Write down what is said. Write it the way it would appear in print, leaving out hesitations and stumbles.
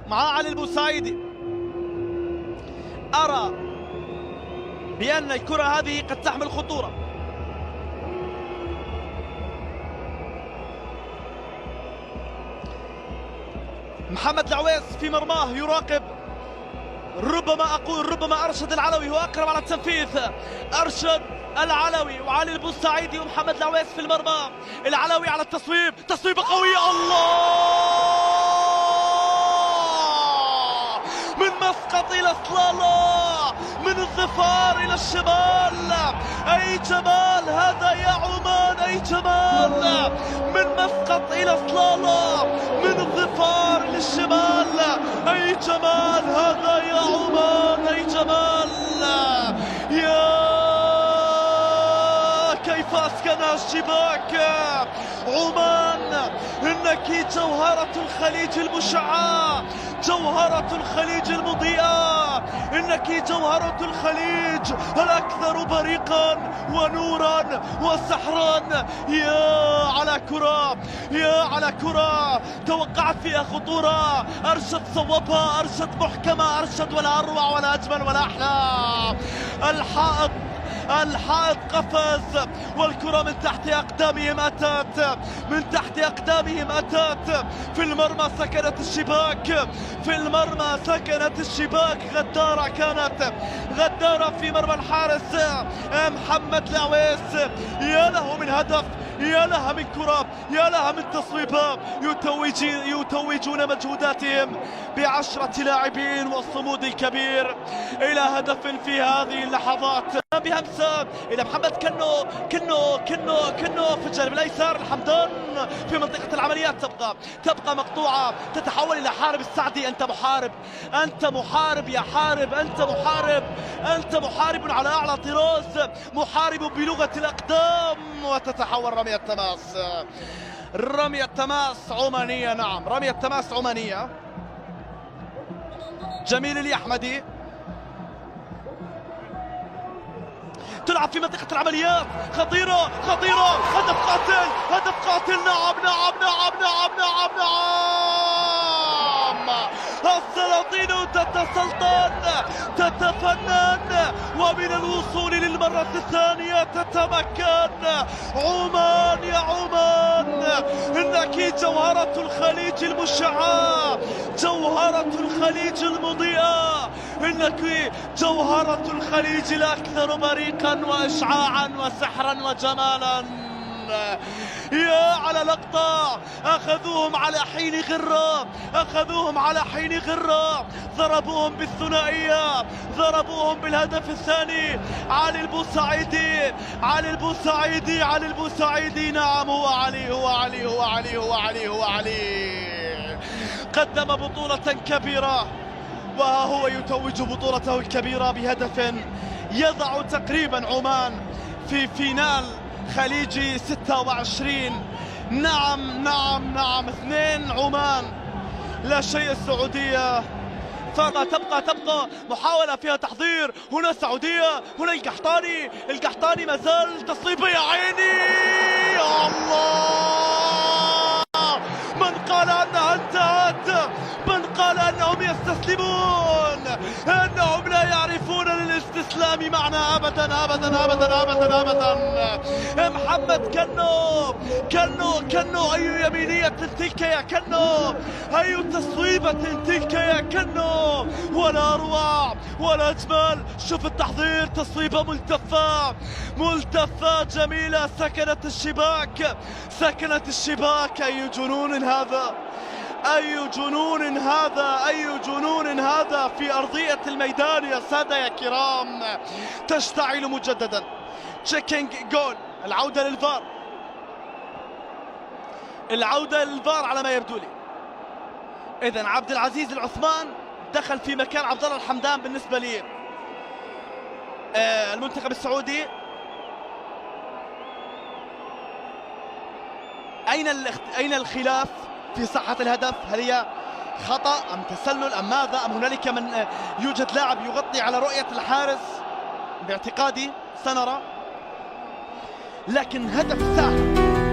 مع علي البوسعيدي. أرى بأن الكرة هذه قد تحمل خطورة. محمد العويس في مرماه يراقب، ربما أرشد العلوي هو أقرب على التنفيذ. أرشد العلوي وعلي البوسعيدي ومحمد العويس في المرمى. العلوي على التصويب، تصويبة قوية، الله! من مسقط إلى صلالة، من الظفار إلى الشمال. أي جمال هذا يا عمان، أي جمال! من مسقط إلى صلالة، من الظفار للشمال. أي جمال هذا يا عمان، أي جمال! يا كيف أسكنها الشباك عمان. إنك جوهرة الخليج المشعة، جوهرة الخليج المضيئة، إنك جوهرة الخليج الأكثر بريقا ونورا وسحرا. يا على كرة، يا على كرة توقعت فيها خطورة. أرشد صوبها، أرشد محكمة، أرشد ولا أروع ولا أجمل ولا أحلى. الحائط قفز والكرة من تحت أقدامهم أتت، من تحت أقدامهم أتت. في المرمى سكنت الشباك، في المرمى سكنت الشباك. غدارة كانت، غدارة في مرمى الحارس محمد العويس. يا له من هدف، يا لها من كرة، يا لها من تصويبة. يتوجون مجهوداتهم ب10 لاعبين والصمود الكبير إلى هدف في هذه اللحظات. بهمسة إلى محمد كنو في الجانب الأيسر. الحمدان في منطقة العمليات تبقى مقطوعة، تتحول إلى حارب السعدي. أنت محارب، أنت محارب يا حارب، أنت محارب، أنت محارب على أعلى طراز، محارب بلغة الأقدام. وتتحول رمية تماس، رمية تماس عمانية. نعم، رمية تماس عمانية. جميل اليحمدي تلعب في منطقة العمليات، خطيرة خطيرة، هدف قاتل، هدف قاتل. نعم نعم نعم نعم نعم نعم. السلاطين تتسلطن، تتفنن، ومن الوصول للمرة الثانية تتمكن. عمان يا عمان، إنك جوهرة الخليج المشعة، جوهرة الخليج المضيئة، إنك جوهرة الخليج الأكثر بريقا وإشعاعا وسحرا وجمالا. يا على لقطة، أخذوهم على حين غرة، أخذوهم على حين غرة، ضربوهم بالثنائية، ضربوهم بالهدف الثاني. علي البوسعيدي، علي البوسعيدي، علي البوسعيدي. نعم، هو علي، هو علي، هو علي، هو علي، هو علي. قدم بطولة كبيرة، وها هو يتوج بطولته الكبيرة بهدف يضع تقريبا عمان في فينال خليجي 26. نعم نعم نعم، 2 عمان لا شيء السعودية. تبقى محاولة فيها تحضير. هنا السعودية، هنا القحطاني ما زال تصويبه. يا عيني يا الله، من قال أنها انتهت، من قال أنهم يستسلمون، أنهم لا يعرفون للاستسلام معنى أبدا أبدا أبدا أبدا أبدا. محمد كنو، أي يمينية تلك يا كنو، أي تصويبة تلك يا كنو، ولا أروع ولا أجمل. شوف التحضير، تصويبة ملتفة جميلة، سكنت الشباك، سكنت الشباك. أي جنون هذا، أي جنون هذا، أي جنون هذا في أرضية الميدان يا سادة يا كرام. تشتعل مجددا. تشيكينج جول، العودة للفار، العودة للفار على ما يبدو لي. إذن عبد العزيز العثمان دخل في مكان عبد الله الحمدان بالنسبة لي المنتخب السعودي. أين الخلاف في صحة الهدف؟ هل هي خطأ أم تسلل أم ماذا؟ أم هنالك من يوجد لاعب يغطي على رؤية الحارس؟ باعتقادي سنرى. لكن هدف ساحق